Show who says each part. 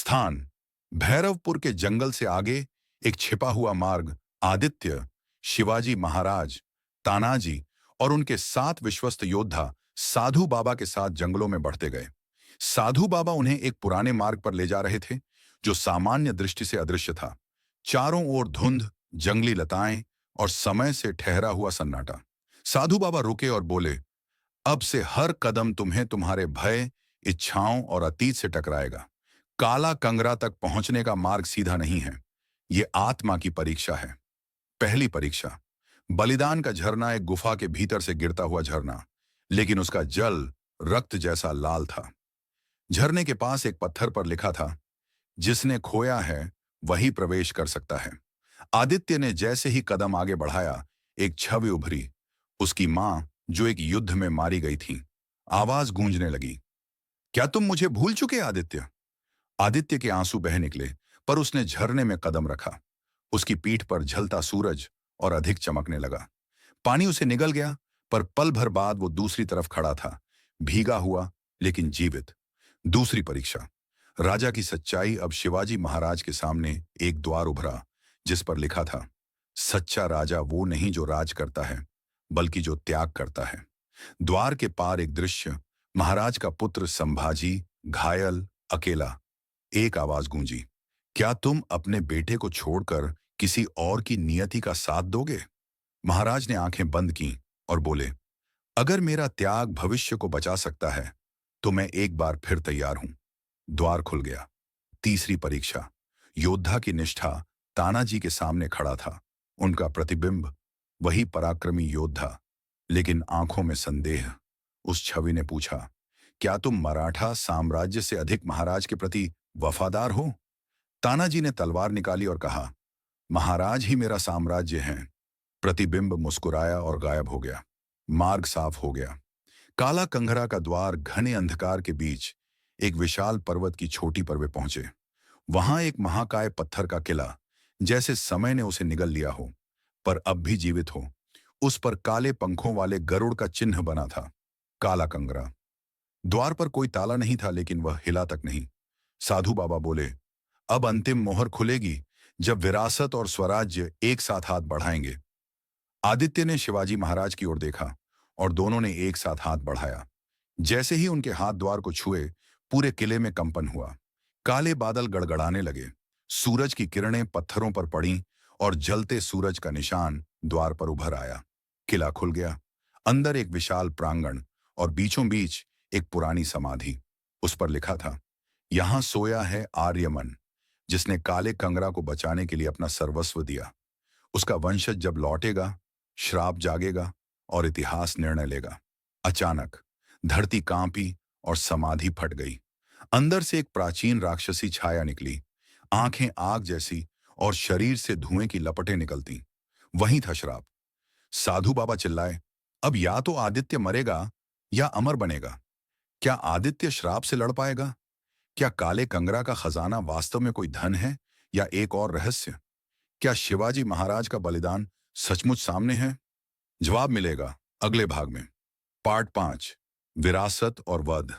Speaker 1: स्थान भैरवपुर के जंगल से आगे एक छिपा हुआ मार्ग। आदित्य, शिवाजी महाराज, तानाजी और उनके 7 विश्वस्त योद्धा साधु बाबा के साथ जंगलों में बढ़ते गए। साधु बाबा उन्हें एक पुराने मार्ग पर ले जा रहे थे जो सामान्य दृष्टि से अदृश्य था। चारों ओर धुंध, जंगली लताएं और समय से ठहरा हुआ सन्नाटा। साधु बाबा रुके और बोले, अब से हर कदम तुम्हें तुम्हारे भय, इच्छाओं और अतीत से टकराएगा। काला कंगरा तक पहुंचने का मार्ग सीधा नहीं है, ये आत्मा की परीक्षा है। पहली परीक्षा, बलिदान का झरना एक गुफा के भीतर से गिरता हुआ झरना, लेकिन उसका जल रक्त जैसा लाल था। झरने के पास एक पत्थर पर लिखा था, जिसने खोया है वही प्रवेश कर सकता है। आदित्य ने जैसे ही कदम आगे बढ़ाया, एक छवि उभरी, उसकी मां जो एक युद्ध में मारी गई थी। आवाज गूंजने लगी, क्या तुम मुझे भूल चुके आदित्य? आदित्य के आंसू बह निकले, पर उसने झरने में कदम रखा। उसकी पीठ पर झलता सूरज और अधिक चमकने लगा। पानी उसे निगल गया, पर पल भर बाद वो दूसरी तरफ खड़ा था, भीगा हुआ लेकिन जीवित। दूसरी परीक्षा, राजा की सच्चाई। अब शिवाजी महाराज के सामने एक द्वार उभरा, जिस पर लिखा था, सच्चा राजा वो नहीं जो राज करता है, बल्कि जो त्याग करता है। द्वार के पार एक दृश्य, महाराज का पुत्र संभाजी, घायल, अकेला। एक आवाज गूंजी, क्या तुम अपने बेटे को छोड़कर किसी और की नियति का साथ दोगे? महाराज ने आंखें बंद की और बोले, अगर मेरा त्याग भविष्य को बचा सकता है तो मैं एक बार फिर तैयार हूं। द्वार खुल गया। तीसरी परीक्षा, योद्धा की निष्ठा। तानाजी के सामने खड़ा था, उनका प्रतिबिंब, वही पराक्रमी योद्धा, लेकिन आंखों में संदेह। उस छवि ने पूछा, क्या तुम मराठा साम्राज्य से अधिक महाराज के प्रति वफादार हो? तानाजी ने तलवार निकाली और कहा, महाराज ही मेरा साम्राज्य है। प्रतिबिंब मुस्कुराया और गायब हो गया। मार्ग साफ हो गया। काला कंघरा का द्वार, घने अंधकार के बीच एक विशाल पर्वत की चोटी पर वे पहुंचे। वहां एक महाकाय पत्थर का किला, जैसे समय ने उसे निगल लिया हो, पर अब भी जीवित हो। उस पर काले पंखों वाले गरुड़ का चिन्ह बना था, काला कंगरा। द्वार पर कोई ताला नहीं था, लेकिन वह हिला तक नहीं। साधु बाबा बोले, अब अंतिम मोहर खुलेगी जब विरासत और स्वराज्य एक साथ हाथ बढ़ाएंगे। आदित्य ने शिवाजी महाराज की ओर देखा और दोनों ने एक साथ हाथ बढ़ाया। जैसे ही उनके हाथ द्वार को छुए, पूरे किले में कंपन हुआ। काले बादल गड़गड़ाने लगे, सूरज की किरणें पत्थरों पर पड़ीं और जलते सूरज का निशान द्वार पर उभर आया। किला खुल गया। अंदर एक विशाल प्रांगण और बीचों बीच एक पुरानी समाधि। उस पर लिखा था, यहां सोया है आर्यमन, जिसने काले कंगरा को बचाने के लिए अपना सर्वस्व दिया। उसका वंशज जब लौटेगा, श्राप जागेगा और इतिहास निर्णय लेगा। अचानक धरती कांपी और समाधि फट गई। अंदर से एक प्राचीन राक्षसी छाया निकली, आंखें आग जैसी और शरीर से धुएं की लपटें निकलती। वहीं था श्राप। साधु बाबा चिल्लाए, अब या तो आदित्य मरेगा या अमर बनेगा। क्या आदित्य श्राप से लड़ पाएगा? क्या काले कंगरा का खजाना वास्तव में कोई धन है या एक और रहस्य? क्या शिवाजी महाराज का बलिदान सचमुच सामने है? जवाब मिलेगा अगले भाग में। पार्ट 5, विरासत और वध।